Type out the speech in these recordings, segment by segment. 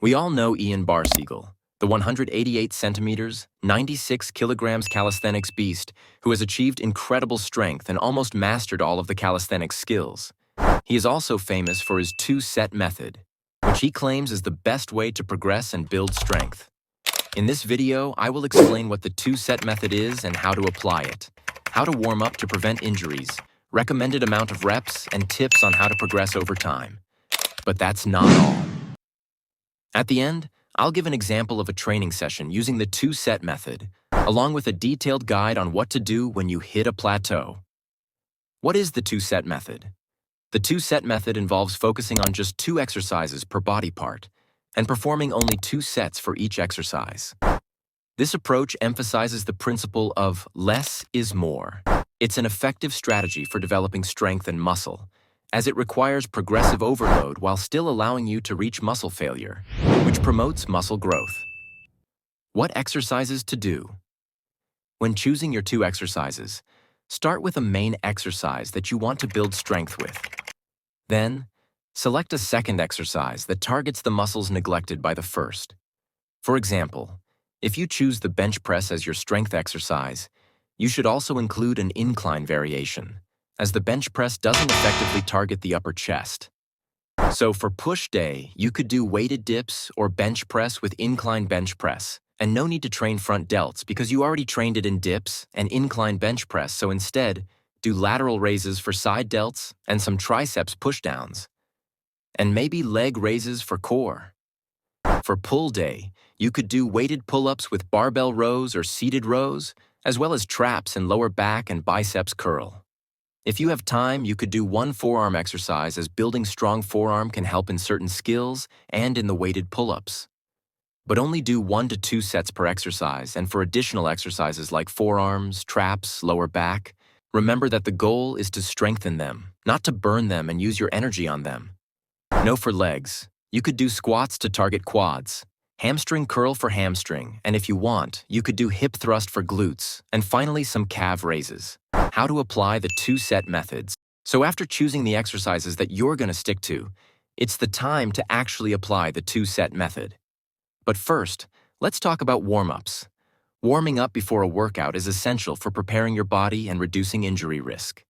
We all know Ian Barseagle, the 188 centimeters, 96 kilograms calisthenics beast who has achieved incredible strength and almost mastered all of the calisthenics skills. He is also famous for his two-set method, which he claims is the best way to progress and build strength. In this video, I will explain what the two-set method is and how to apply it, how to warm up to prevent injuries, recommended amount of reps, and tips on how to progress over time. But that's not all. At the end, I'll give an example of a training session using the two-set method, along with a detailed guide on what to do when you hit a plateau. What is the two-set method? The two-set method involves focusing on just 2 exercises per body part and performing only 2 sets for each exercise. This approach emphasizes the principle of less is more. It's an effective strategy for developing strength and muscle, as it requires progressive overload while still allowing you to reach muscle failure, which promotes muscle growth. What exercises to do? When choosing your 2 exercises, start with a main exercise that you want to build strength with. Then, select a second exercise that targets the muscles neglected by the first. For example, if you choose the bench press as your strength exercise, you should also include an incline variation, as the bench press doesn't effectively target the upper chest. So for push day, you could do weighted dips or bench press with incline bench press, and no need to train front delts because you already trained it in dips and incline bench press, so instead, do lateral raises for side delts and some triceps pushdowns, and maybe leg raises for core. For pull day, you could do weighted pull-ups with barbell rows or seated rows, as well as traps and lower back and biceps curl. If you have time, you could do one forearm exercise, as building strong forearm can help in certain skills and in the weighted pull-ups. But only do 1 to 2 sets per exercise, and for additional exercises like forearms, traps, lower back, remember that the goal is to strengthen them, not to burn them and use your energy on them. No, for legs, you could do squats to target quads, hamstring curl for hamstring, and if you want, you could do hip thrust for glutes, and finally some calf raises. How to apply the two-set methods. So after choosing the exercises that you're going to stick to, it's the time to actually apply the two-set method. But first, let's talk about warm-ups. Warming up before a workout is essential for preparing your body and reducing injury risk.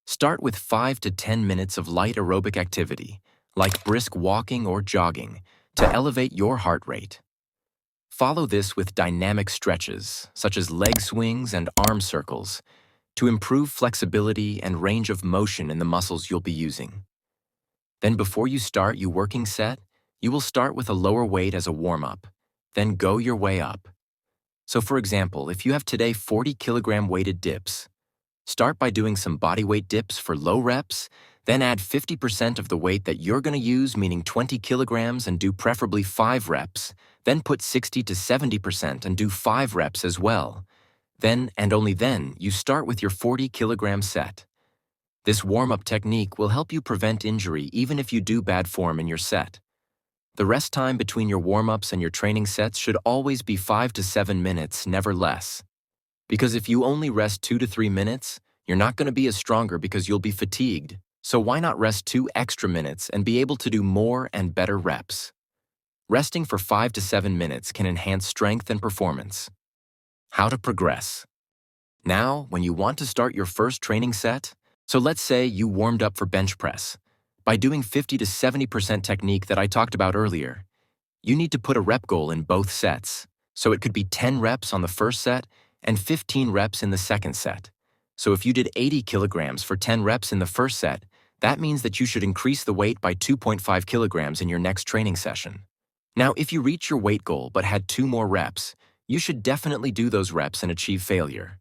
Start with 5 to 10 minutes of light aerobic activity, like brisk walking or jogging, to elevate your heart rate. Follow this with dynamic stretches, such as leg swings and arm circles, to improve flexibility and range of motion in the muscles you'll be using. Then before you start your working set, you will start with a lower weight as a warm-up, then go your way up. So for example, if you have today 40 kilogram weighted dips, start by doing some bodyweight dips for low reps, then add 50% of the weight that you're going to use, meaning 20 kilograms, and do preferably 5 reps, then put 60 to 70% and do 5 reps as well. Then, and only then, you start with your 40 kilogram set. This warm-up technique will help you prevent injury even if you do bad form in your set. The rest time between your warm-ups and your training sets should always be 5 to 7 minutes, never less. Because if you only rest 2 to 3 minutes, you're not going to be as stronger because you'll be fatigued. So why not rest 2 extra minutes and be able to do more and better reps? Resting for 5 to 7 minutes can enhance strength and performance. How to progress. Now, when you want to start your first training set, so let's say you warmed up for bench press. By doing 50 to 70% technique that I talked about earlier, you need to put a rep goal in both sets. So it could be 10 reps on the first set and 15 reps in the second set. So if you did 80 kilograms for 10 reps in the first set, that means that you should increase the weight by 2.5 kilograms in your next training session. Now, if you reach your weight goal but had 2 more reps, you should definitely do those reps and achieve failure,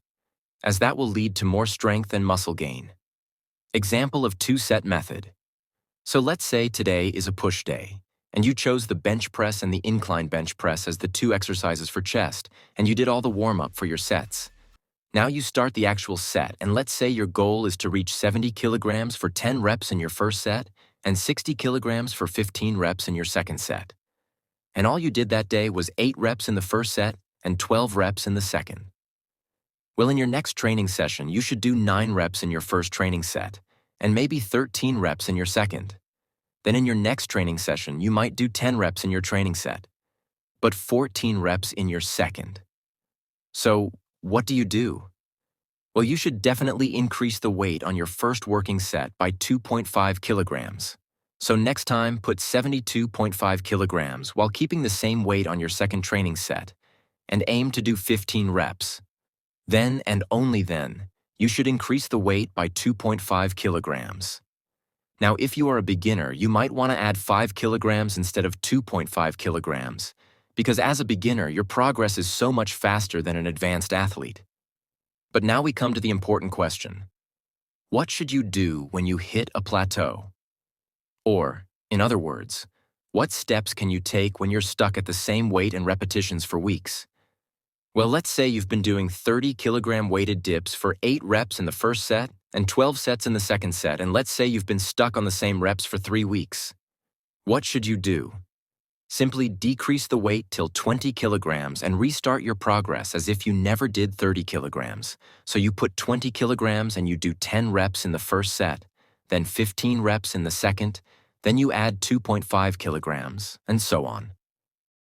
as that will lead to more strength and muscle gain. Example of two-set method. So let's say today is a push day, and you chose the bench press and the incline bench press as the 2 exercises for chest, and you did all the warm-up for your sets. Now you start the actual set, and let's say your goal is to reach 70 kilograms for 10 reps in your first set and 60 kilograms for 15 reps in your second set. And all you did that day was 8 reps in the first set and 12 reps in the second. Well, in your next training session, you should do 9 reps in your first training set and maybe 13 reps in your second. Then in your next training session, you might do 10 reps in your training set, but 14 reps in your second. So what do? Well, you should definitely increase the weight on your first working set by 2.5 kilograms. So next time, put 72.5 kilograms while keeping the same weight on your second training set, and aim to do 15 reps. Then, and only then, you should increase the weight by 2.5 kilograms. Now, if you are a beginner, you might want to add 5 kilograms instead of 2.5 kilograms, because as a beginner, your progress is so much faster than an advanced athlete. But now we come to the important question. What should you do when you hit a plateau? Or, in other words, what steps can you take when you're stuck at the same weight and repetitions for weeks? Well, let's say you've been doing 30-kilogram weighted dips for 8 reps in the first set and 12 sets in the second set, and let's say you've been stuck on the same reps for 3 weeks. What should you do? Simply decrease the weight till 20 kilograms and restart your progress as if you never did 30 kilograms. So you put 20 kilograms and you do 10 reps in the first set, then 15 reps in the second, then you add 2.5 kilograms, and so on.